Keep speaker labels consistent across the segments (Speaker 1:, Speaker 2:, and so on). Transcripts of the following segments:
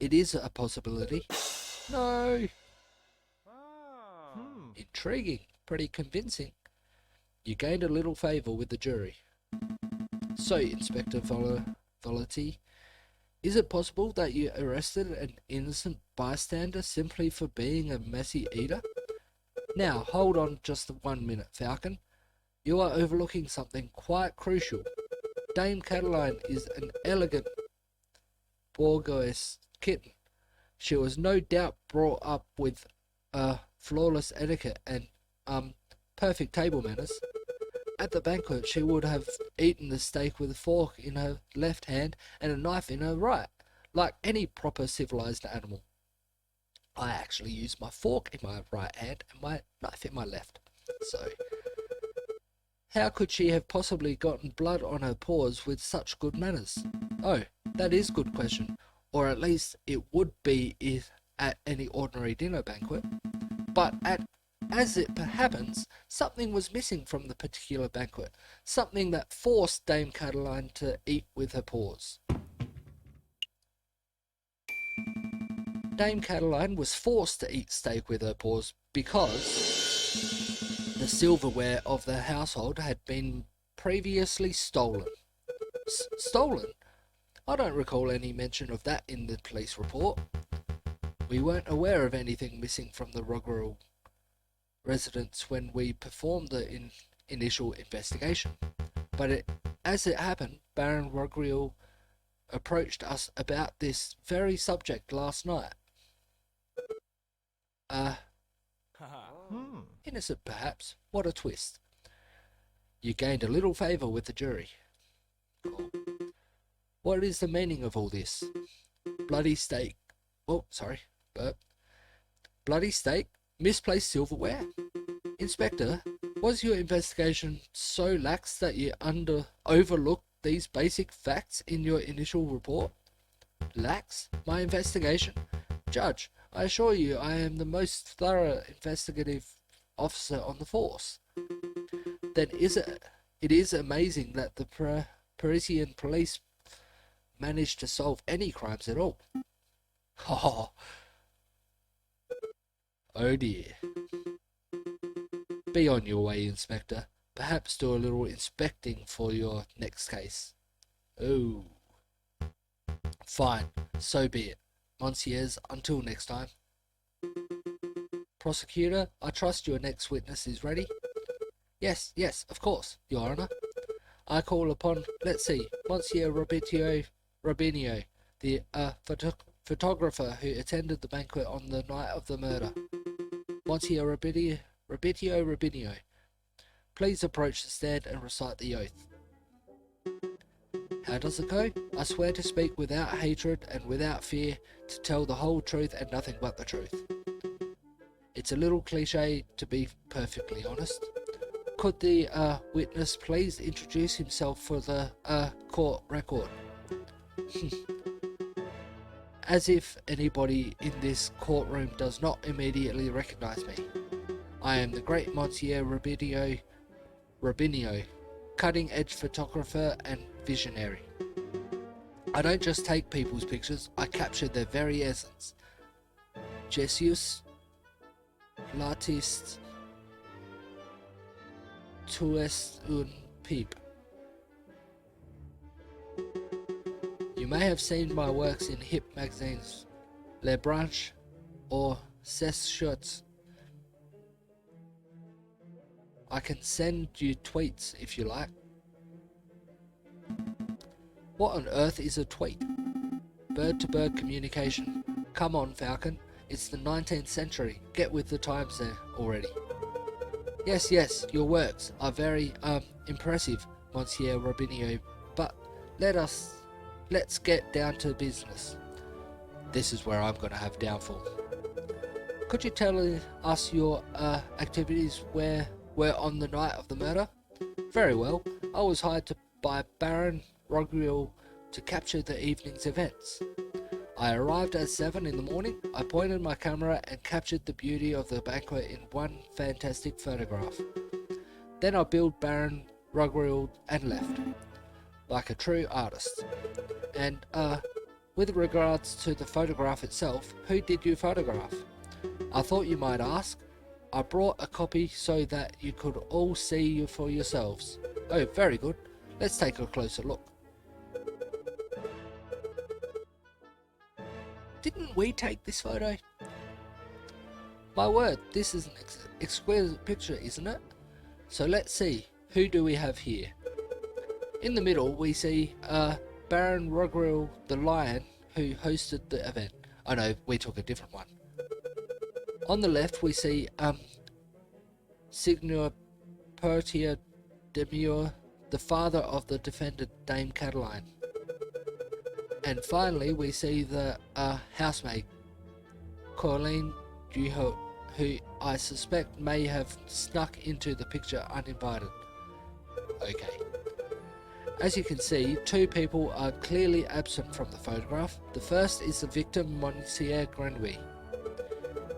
Speaker 1: it is a possibility. No. Intriguing, pretty convincing. You gained a little favour with the jury. So, Inspector Volati, is it possible that you arrested an innocent bystander simply for being a messy eater? Now, hold on just 1 minute, Falcon. You are overlooking something quite crucial. Dame Cataline is an elegant bourgeois kitten. She was no doubt brought up with flawless etiquette and perfect table manners. At the banquet, she would have eaten the steak with a fork in her left hand and a knife in her right, like any proper civilized animal. I actually use my fork in my right hand and my knife in my left. So, how could she have possibly gotten blood on her paws with such good manners? Oh, that is a good question. Or at least it would be if at any ordinary dinner banquet. But as it happens, something was missing from the particular banquet. Something that forced Dame Cataline to eat with her paws. Dame Cataline was forced to eat steak with her paws because the silverware of the household had been previously stolen. Stolen? I don't recall any mention of that in the police report. We weren't aware of anything missing from the Roggeril residence when we performed the initial investigation. But as it happened, Baron Roggeril approached us about this very subject last night. Innocent perhaps. What a twist. You gained a little favour with the jury. Cool. What is the meaning of all this? Bloody steak. Oh, sorry. Burp. Bloody steak? Misplaced silverware? Inspector, was your investigation so lax that you overlooked these basic facts in your initial report? Lax? My investigation? Judge, I assure you I am the most thorough investigative officer on the force. Then it is amazing that the Parisian police managed to solve any crimes at all. Oh dear. Be on your way, Inspector. Perhaps do a little inspecting for your next case. Oh. Fine, so be it. Monsieurs, until next time. Prosecutor, I trust your next witness is ready? Yes, of course, Your Honour. I call upon, let's see, Monsieur Robinio, the photographer who attended the banquet on the night of the murder. Monsieur Robinio, please approach the stand and recite the oath. How does it go? I swear to speak without hatred and without fear, to tell the whole truth and nothing but the truth. It's a little cliche, to be perfectly honest. Could the witness please introduce himself for the court record? As if anybody in this courtroom does not immediately recognise me. I am the great Monsieur Robinio, cutting-edge photographer and visionary. I don't just take people's pictures, I capture their very essence. Jesus, l'artiste, tu es un pipe. You may have seen my works in hip magazines, Les Branches or Ses Shirts. I can send you tweets if you like. What on earth is a tweet? Bird-to-bird communication. Come on, Falcon. It's the 19th century. Get with the times there already. Yes, your works are very, impressive, Monsieur Robinio, but let's get down to business. This is where I'm gonna have downfall. Could you tell us your, activities were on the night of the murder? Very well. I was hired by Baron Roggeril to capture the evening's events. I arrived at 7 in the morning, I pointed my camera and captured the beauty of the banquet in one fantastic photograph. Then I billed Baron Roggeril and left, like a true artist. And, With regards to the photograph itself, who did you photograph? I thought you might ask. I brought a copy so that you could all see you for yourselves. Oh, very good. Let's take a closer look. Didn't we take this photo? My word, this is an exquisite picture, isn't it? So let's see, who do we have here? In the middle we see Baron Rogrill the Lion, who hosted the event. Oh no, we took a different one. On the left we see Signor Pertia Demure, the father of the defendant Dame Cataline. And finally we see the housemaid, Colleen Duhot, who I suspect may have snuck into the picture uninvited. Okay. As you can see, two people are clearly absent from the photograph. The first is the victim, Monsieur Grenouille.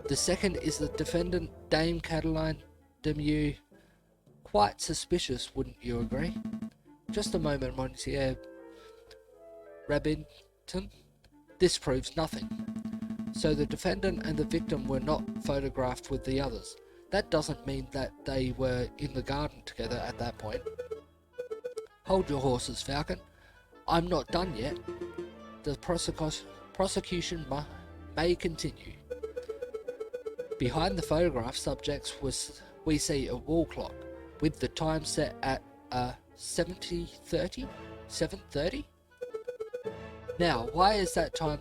Speaker 1: The second is the defendant, Dame Cataline Demure. Quite suspicious, wouldn't you agree? Just a moment, Monsieur Rabington. This proves nothing. So the defendant and the victim were not photographed with the others. That doesn't mean that they were in the garden together at that point. Hold your horses, Falcon. I'm not done yet. The prosecution may continue. Behind the photograph subjects we see a wall clock with the time set at 7:30. Now, why is that time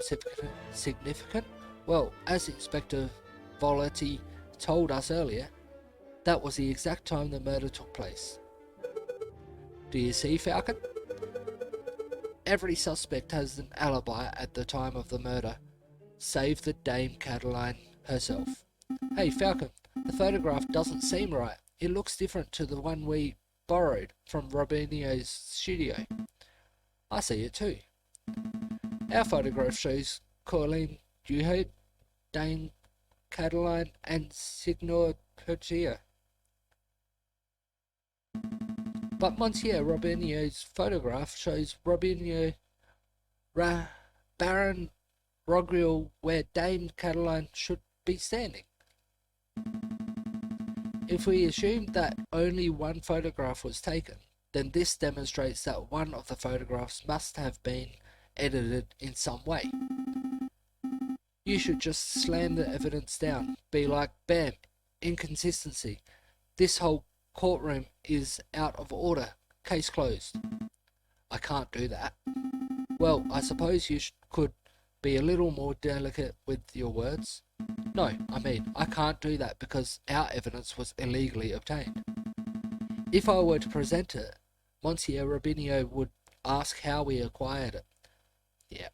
Speaker 1: significant? Well, as Inspector Voletti told us earlier, that was the exact time the murder took place. Do you see, Falcon? Every suspect has an alibi at the time of the murder, save the Dame Cataline herself. Hey Falcon, the photograph doesn't seem right. It looks different to the one we borrowed from Robinio's studio. I see it too. Our photograph shows Colleen Duhot, Dame Cataline and Signor Pertia. But Monsieur Robinio's photograph shows Baron Rogrill where Dame Cataline should be standing. If we assume that only one photograph was taken, then this demonstrates that one of the photographs must have been edited in some way. You should just slam the evidence down, be like, bam, inconsistency. This whole courtroom is out of order, case closed. I can't do that. Well, I suppose you could be a little more delicate with your words. No, I mean, I can't do that because our evidence was illegally obtained. If I were to present it, Monsieur Robinio would ask how we acquired it. Yeah,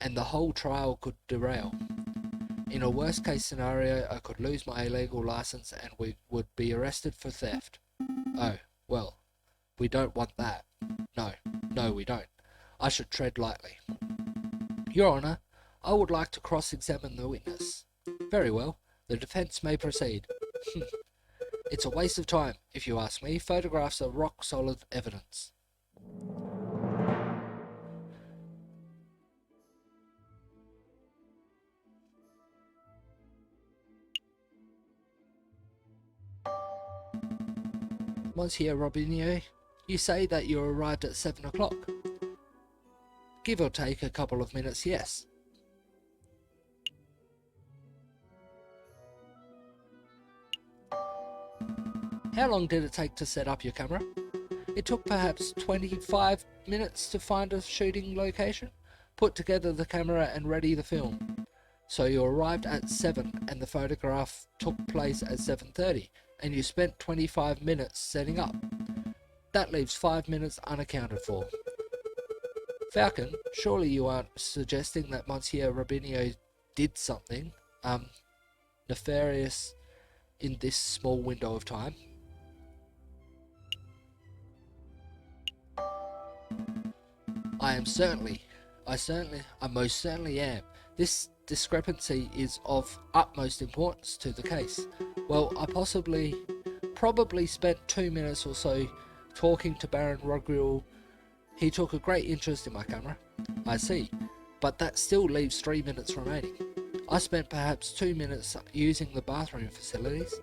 Speaker 1: and the whole trial could derail. In a worst case scenario, I could lose my illegal license and we would be arrested for theft. Oh, well, we don't want that. No, we don't. I should tread lightly. Your Honour, I would like to cross-examine the witness. Very well, the defence may proceed. It's a waste of time, if you ask me. Photographs are rock-solid evidence. Monsieur Robinio, you say that you arrived at 7 o'clock. Give or take a couple of minutes, yes. How long did it take to set up your camera? It took perhaps 25 minutes to find a shooting location, put together the camera and ready the film. So you arrived at 7 and the photograph took place at 7:30 and you spent 25 minutes setting up. That leaves 5 minutes unaccounted for. Falcon, surely you aren't suggesting that Monsieur Robinio did something nefarious in this small window of time? I most certainly am. This discrepancy is of utmost importance to the case. Well, I probably spent 2 minutes or so talking to Baron Rogrill. He took a great interest in my camera. I see. but that still leaves 3 minutes remaining. I spent perhaps 2 minutes using the bathroom facilities.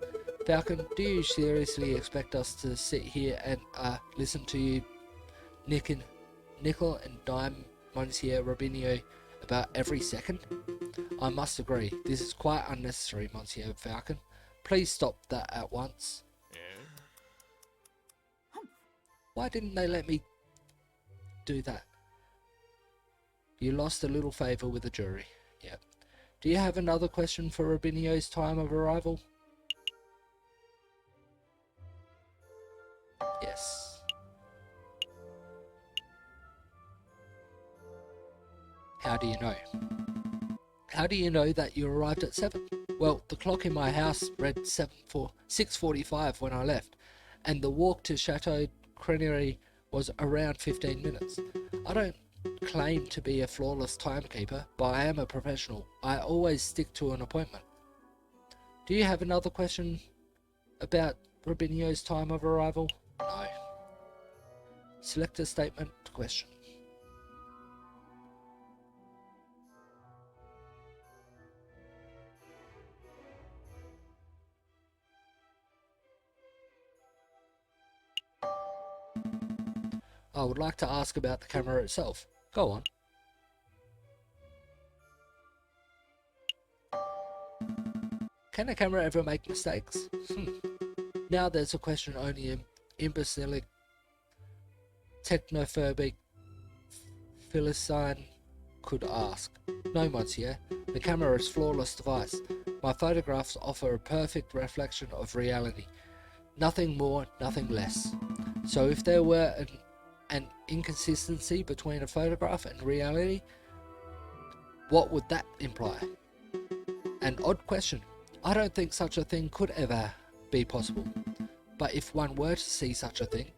Speaker 1: Falcon, do you seriously expect us to sit here and listen to you nickel and dime Monsieur Robinho about every second? I must agree, this is quite unnecessary, Monsieur Falcon. Please stop that at once. Why didn't they let me do that? You lost a little favour with the jury. Yep. Do you have another question for Robinho's time of arrival? Yes. How do you know? How do you know that you arrived at 7? Well, the clock in my house read 6:45 when I left, and the walk to Chateau Crenieri was around 15 minutes. I don't claim to be a flawless timekeeper, but I am a professional. I always stick to an appointment. Do you have another question about Robinho's time of arrival? No. Select a statement to question. I would like to ask about the camera itself. Go on. Can a camera ever make mistakes? Now there's a question only an imbecilic, technophobic Philistine could ask. No, monsieur. The camera is a flawless device. My photographs offer a perfect reflection of reality. Nothing more, nothing less. So if there were an inconsistency between a photograph and reality, what would that imply? An odd question. I don't think such a thing could ever be possible. But if one were to see such a thing,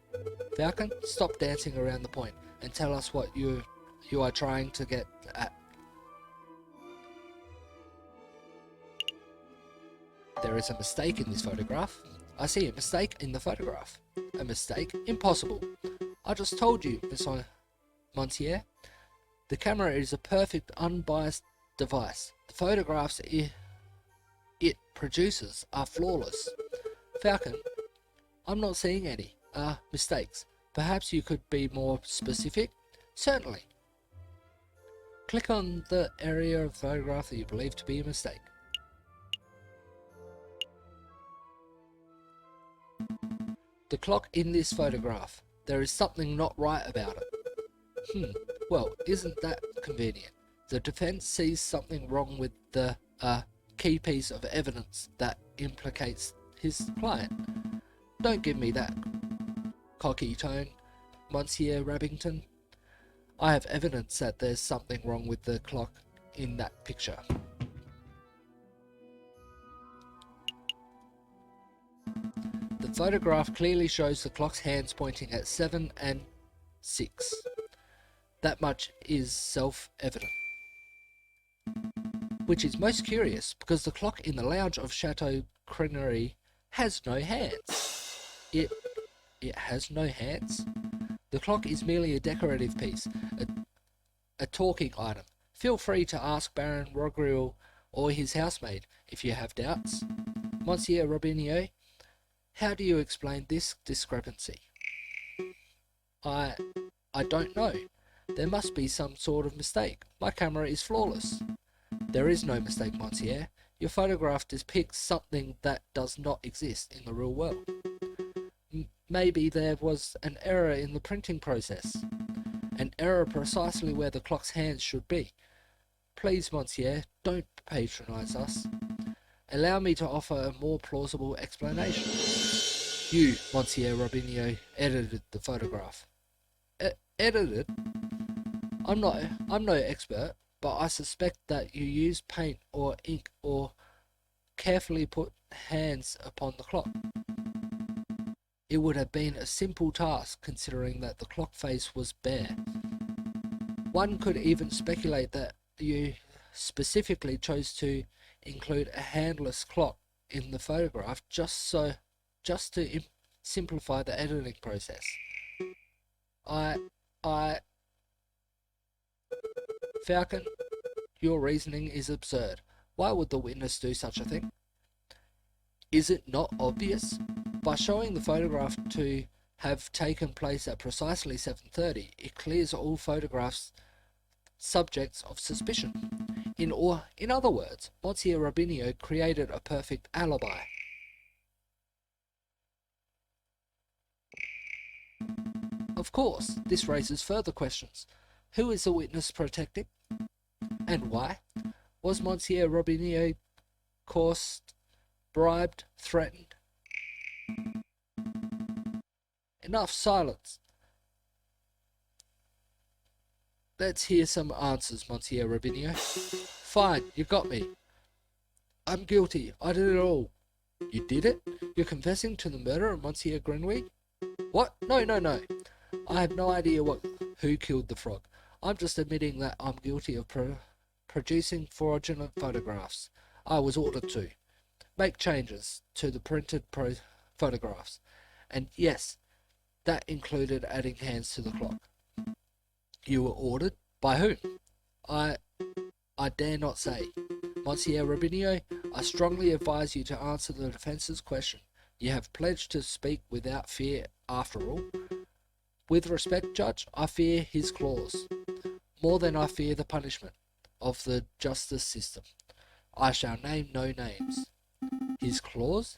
Speaker 1: Falcon, stop dancing around the point and tell us what you are trying to get at. There is a mistake in this photograph. I see a mistake in the photograph. A mistake? Impossible. I just told you, Monsieur. The camera is a perfect, unbiased device. The photographs it produces are flawless. Falcon, I'm not seeing any mistakes. Perhaps you could be more specific? Certainly. Click on the area of photograph that you believe to be a mistake. The clock in this photograph. There is something not right about it. Well, isn't that convenient? The defense sees something wrong with the key piece of evidence that implicates his client. Don't give me that cocky tone, Monsieur Rabington. I have evidence that there's something wrong with the clock in that picture. The photograph clearly shows the clock's hands pointing at 7 and 6. That much is self-evident. Which is most curious, because the clock in the lounge of Chateau Crenieri has no hands. It has no hands? The clock is merely a decorative piece, a talking item. Feel free to ask Baron Rogriel or his housemaid if you have doubts. Monsieur Robinho, how do you explain this discrepancy? I don't know. There must be some sort of mistake. My camera is flawless. There is no mistake, Monsieur. Your photograph depicts something that does not exist in the real world. Maybe there was an error in the printing process. An error precisely where the clock's hands should be. Please, Monsieur, don't patronise us. Allow me to offer a more plausible explanation. You, Monsieur Robinho, edited the photograph. Edited? I'm no expert, but I suspect that you used paint or ink or carefully put hands upon the clock. It would have been a simple task considering that the clock face was bare. One could even speculate that you specifically chose to include a handless clock in the photograph just to simplify the editing process. Falcon, your reasoning is absurd. Why would the witness do such a thing? Is it not obvious? By showing the photograph to have taken place at precisely 7:30, it clears all photographs subjects of suspicion. In other words, Monsieur Robinho created a perfect alibi. Of course, this raises further questions. Who is the witness protecting? And why? Was Monsieur Robinho coerced, bribed, threatened? Enough silence. Let's hear some answers, Monsieur Robinho. Fine, you got me. I'm guilty. I did it all. You did it? You're confessing to the murder of Monsieur Grenouille? What? No. I have no idea who killed the frog. I'm just admitting that I'm guilty of producing fraudulent photographs. I was ordered to make changes to the printed photographs. And yes, that included adding hands to the clock. You were ordered? By whom? I dare not say. Monsieur Robinho, I strongly advise you to answer the defence's question. You have pledged to speak without fear, after all. With respect, Judge, I fear his claws, more than I fear the punishment of the justice system. I shall name no names. His claws?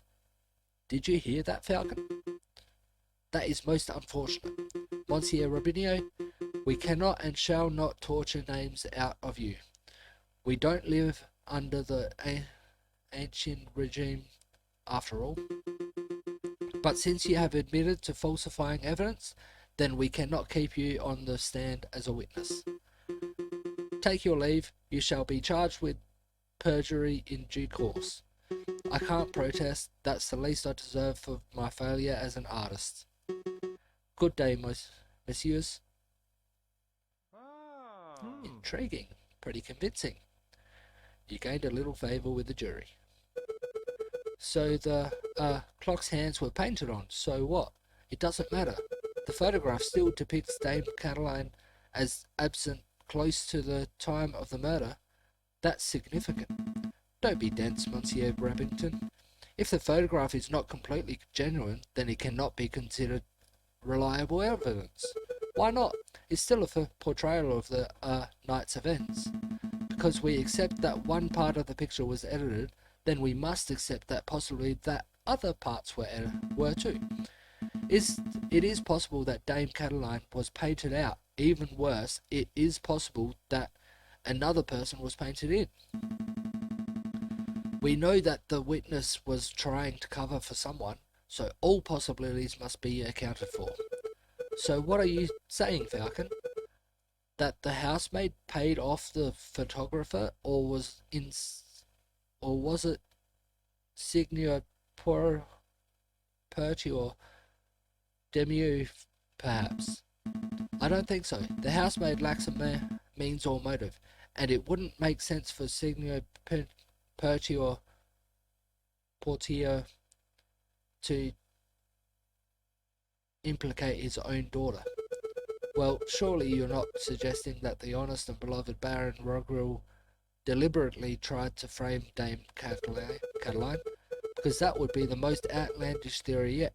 Speaker 1: Did you hear that, Falcon? That is most unfortunate. Monsieur Robinho, we cannot and shall not torture names out of you. We don't live under the ancient regime, after all. But since you have admitted to falsifying evidence, then we cannot keep you on the stand as a witness. Take your leave. You shall be charged with perjury in due course. I can't protest. That's the least I deserve for my failure as an artist. Good day, messieurs. Intriguing. Pretty convincing. You gained a little favour with the jury. So the clock's hands were painted on. So what? It doesn't matter. The photograph still depicts Dame Cataline as absent close to the time of the murder. That's significant. Don't be dense, Monsieur Brabbington. If the photograph is not completely genuine, then it cannot be considered reliable evidence. Why not? It's still a portrayal of the night's events. Because we accept that one part of the picture was edited, then we must accept that possibly that other parts were too. It is possible that Dame Cataline was painted out. Even worse, it is possible that another person was painted in. We know that the witness was trying to cover for someone, so all possibilities must be accounted for. So what are you saying, Falcon? That the housemaid paid off the photographer, or was it Signor Perti or Demieux, perhaps? I don't think so. The housemaid lacks a means or motive, and it wouldn't make sense for Signor Perti or Portillo to implicate his own daughter. Well, surely you're not suggesting that the honest and beloved Baron Rogrel deliberately tried to frame Dame Cataline, because that would be the most outlandish theory yet.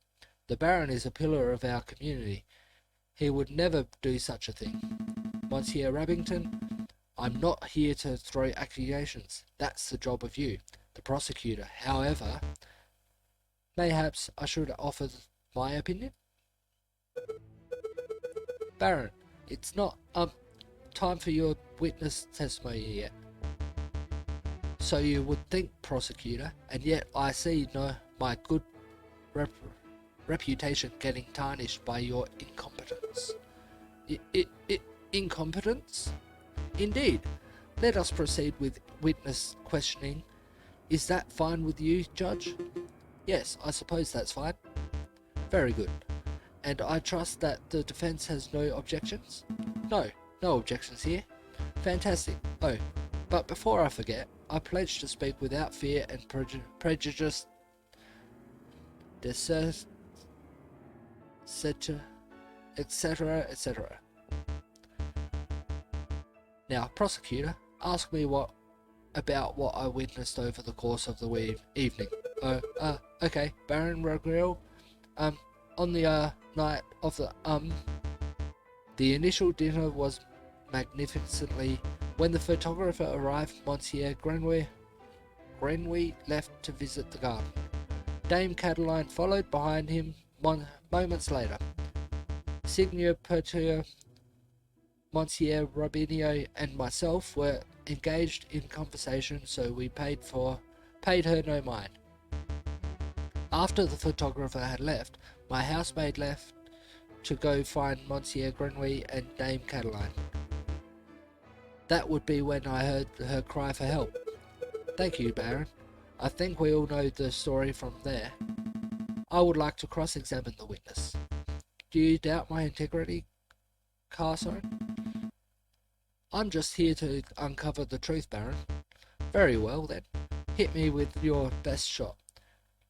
Speaker 1: The Baron is a pillar of our community. He would never do such a thing. Monsieur Rabbington, I'm not here to throw accusations. That's the job of you, the prosecutor. However, mayhaps I should offer my opinion? Baron, it's not time for your witness testimony yet. So you would think, prosecutor, and yet I see my good reputation getting tarnished by your incompetence. Incompetence? Indeed. Let us proceed with witness questioning. Is that fine with you, Judge? Yes, I suppose that's fine. Very good. And I trust that the defence has no objections? No objections here. Fantastic. Oh, but before I forget, I pledge to speak without fear and prejudice, etc., etc. Now, prosecutor, ask me about what I witnessed over the course of the evening. Okay, Baron Rogrill, on the night of the initial dinner was magnificently. When the photographer arrived, Monsieur Grenouille left to visit the garden. Dame Cataline followed behind him moments later. Signor Pertier, Monsieur Robinio, and myself were engaged in conversation, so we paid her no mind. After the photographer had left, my housemaid left to go find Monsieur Grenouille and Dame Cataline. That would be when I heard her cry for help. Thank you, Baron. I think we all know the story from there. I would like to cross-examine the witness. Do you doubt my integrity, Carson? I'm just here to uncover the truth, Baron. Very well, then. Hit me with your best shot.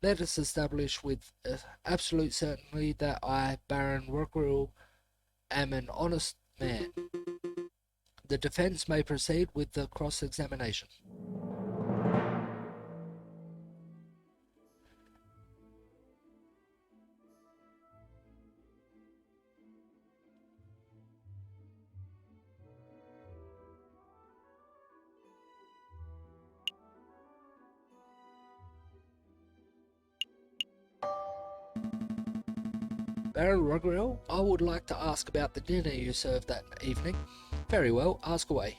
Speaker 1: Let us establish with absolute certainty that I, Baron Rogrill, am an honest man. The defence may proceed with the cross-examination. Baron Rogrill, I would like to ask about the dinner you served that evening. Very well, ask away.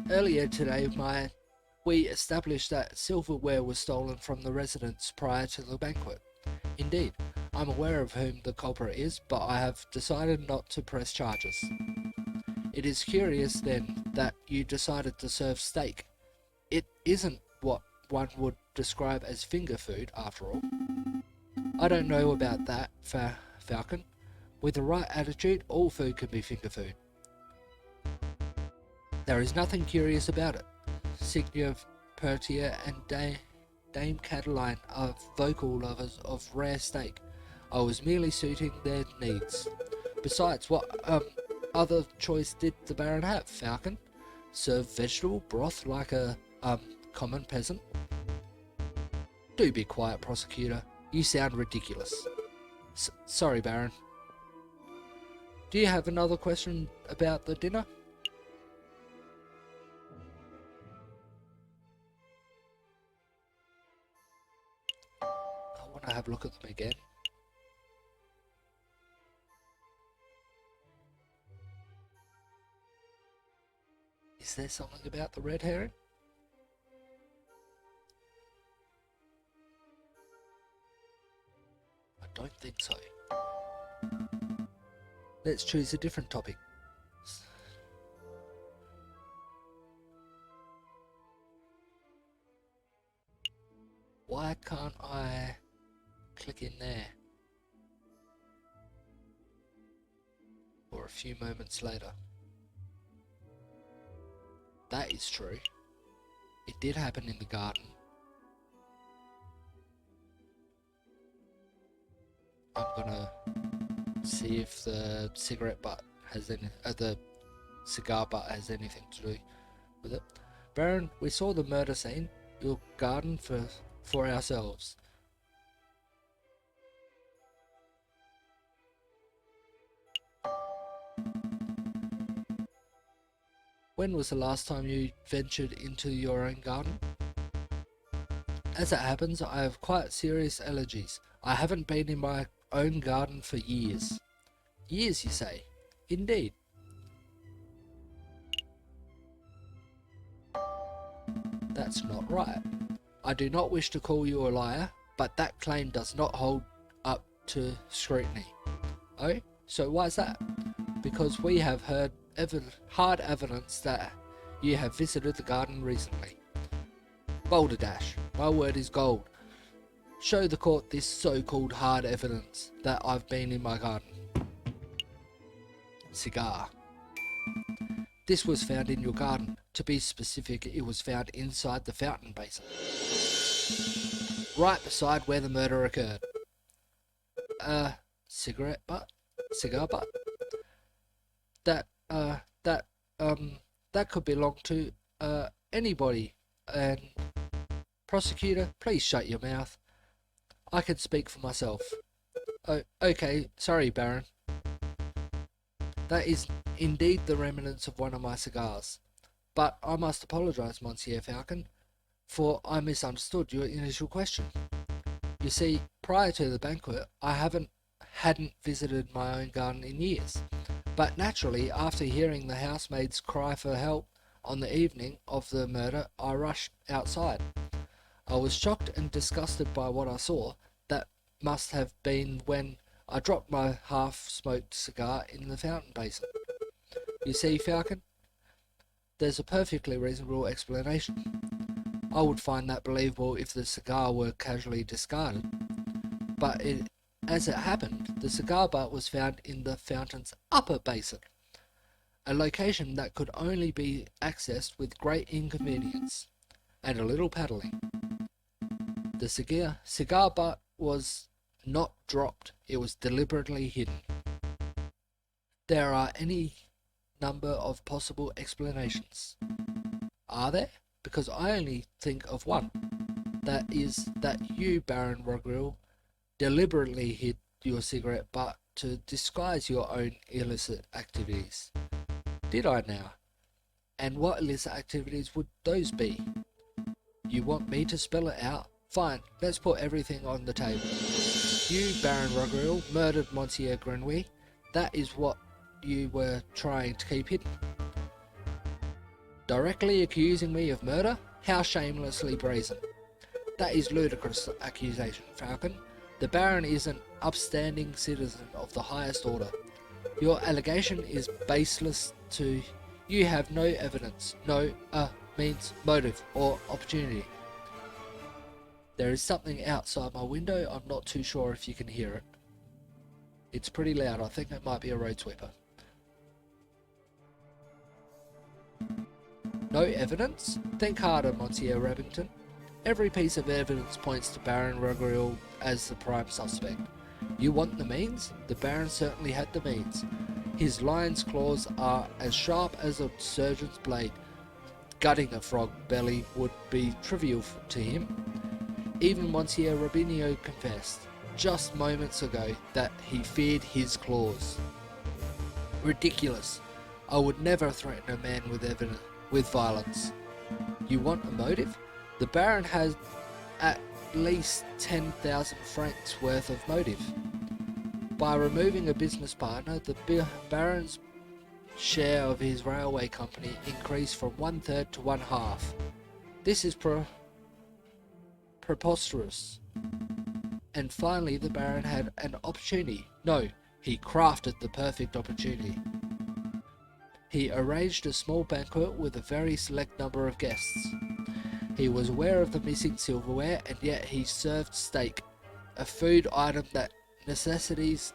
Speaker 1: Earlier today, we established that silverware was stolen from the residence prior to the banquet. Indeed, I'm aware of whom the culprit is, but I have decided not to press charges. It is curious, then, that you decided to serve steak. It isn't what one would describe as finger food, after all. I don't know about that, Falcon. With the right attitude, all food can be finger food. There is nothing curious about it. Signor Pertier and Dame Cataline are vocal lovers of rare steak. I was merely suiting their needs. Besides, what other choice did the Baron have, Falcon? Serve vegetable broth like a common peasant? Do be quiet, prosecutor. You sound ridiculous. Sorry, Baron. Do you have another question about the dinner? I want to have a look at them again. Is there something about the red herring? I don't think so. Let's choose a different topic. Why can't I click in there? Or a few moments later. That is true. It did happen in the garden. I'm gonna see if the cigarette butt has any, the cigar butt has anything to do with it. Baron, we saw the murder scene. Your garden for ourselves. When was the last time you ventured into your own garden? As it happens, I have quite serious allergies. I haven't been in my own garden for years. Years, you say? Indeed. That's not right. I do not wish to call you a liar, but that claim does not hold up to scrutiny. Oh? So why is that? Because we have heard hard evidence that you have visited the garden recently. Balderdash, my word is gold. Show the court this so-called hard evidence that I've been in my garden. Cigar. This was found in your garden. To be specific, it was found inside the fountain basin. Right beside where the murder occurred. cigar butt, that that that could belong to anybody. And prosecutor, please shut your mouth. I can speak for myself. Oh, okay, sorry, Baron. That is indeed the remnants of one of my cigars. But I must apologise, Monsieur Falcon, for I misunderstood your initial question. You see, prior to the banquet, I hadn't visited my own garden in years. But naturally, after hearing the housemaid's cry for help on the evening of the murder, I rushed outside. I was shocked and disgusted by what I saw. That must have been when I dropped my half-smoked cigar in the fountain basin. You see, Falcon, there's a perfectly reasonable explanation. I would find that believable if the cigar were casually discarded. But as it happened, the cigar butt was found in the fountain's upper basin, a location that could only be accessed with great inconvenience and a little paddling. The cigar butt was not dropped, it was deliberately hidden. There are any number of possible explanations. Are there? Because I only think of one. That is that you, Baron Rogril, deliberately hid your cigarette butt to disguise your own illicit activities. Did I now? And what illicit activities would those be? You want me to spell it out? Fine, let's put everything on the table. You, Baron Rogril, murdered Monsieur Grenouille. That is what you were trying to keep hidden. Directly accusing me of murder? How shamelessly brazen. That is ludicrous accusation, Falcon. The Baron is an upstanding citizen of the highest order. Your allegation is baseless to... You have no evidence, no, means motive or opportunity. There is something outside my window, I'm not too sure if you can hear it. It's pretty loud, I think it might be a road sweeper. No evidence? Think harder, Monsieur Remington. Every piece of evidence points to Baron Rogril as the prime suspect. You want the means? The Baron certainly had the means. His lion's claws are as sharp as a surgeon's blade. Gutting a frog belly would be trivial to him. Even Monsieur Robinho confessed, just moments ago, that he feared his claws. Ridiculous. I would never threaten a man with violence. You want a motive? The Baron has at least 10,000 francs worth of motive. By removing a business partner, the Baron's share of his railway company increased from 1/3 to 1/2. This is preposterous. And finally the Baron had an opportunity. No, he crafted the perfect opportunity. He arranged a small banquet with a very select number of guests. He was aware of the missing silverware, and yet he served steak, a food item that necessitates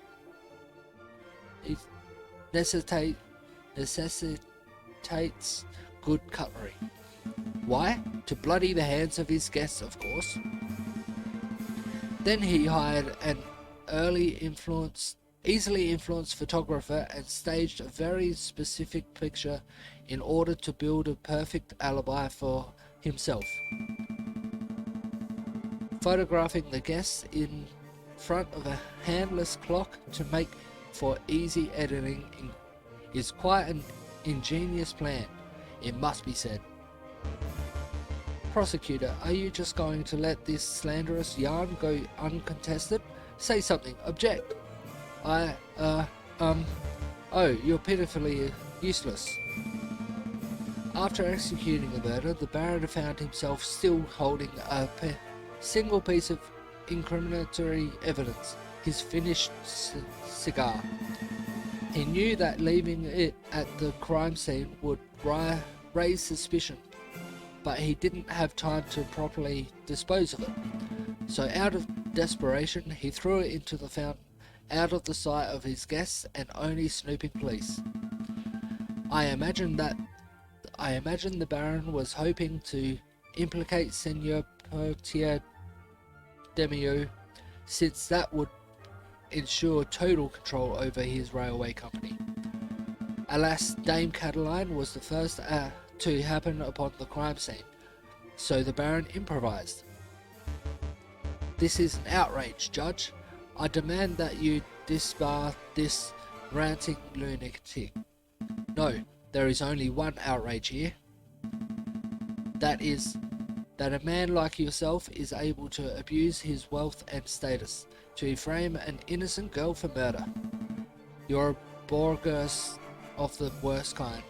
Speaker 1: good cutlery. Why? To bloody the hands of his guests, of course. Then he hired an easily influenced photographer and staged a very specific picture in order to build a perfect alibi for himself. Photographing the guests in front of a handless clock to make for easy editing is quite an ingenious plan, it must be said. Prosecutor, are you just going to let this slanderous yarn go uncontested? Say something, object. Oh, you're pitifully useless. After executing the murder, the Baron found himself still holding a single piece of incriminatory evidence, his finished cigar. He knew that leaving it at the crime scene would raise suspicion, but he didn't have time to properly dispose of it. So out of desperation, he threw it into the fountain, out of the sight of his guests and only snooping police. I imagine the Baron was hoping to implicate Seigneur Potier Demieux, since that would ensure total control over his railway company. Alas, Dame Cataline was the first to happen upon the crime scene, so the Baron improvised. "This is an outrage, Judge. I demand that you disbar this ranting lunatic." "No, there is only one outrage here. That is, that a man like yourself is able to abuse his wealth and status to frame an innocent girl for murder. You're a bourgeois of the worst kind.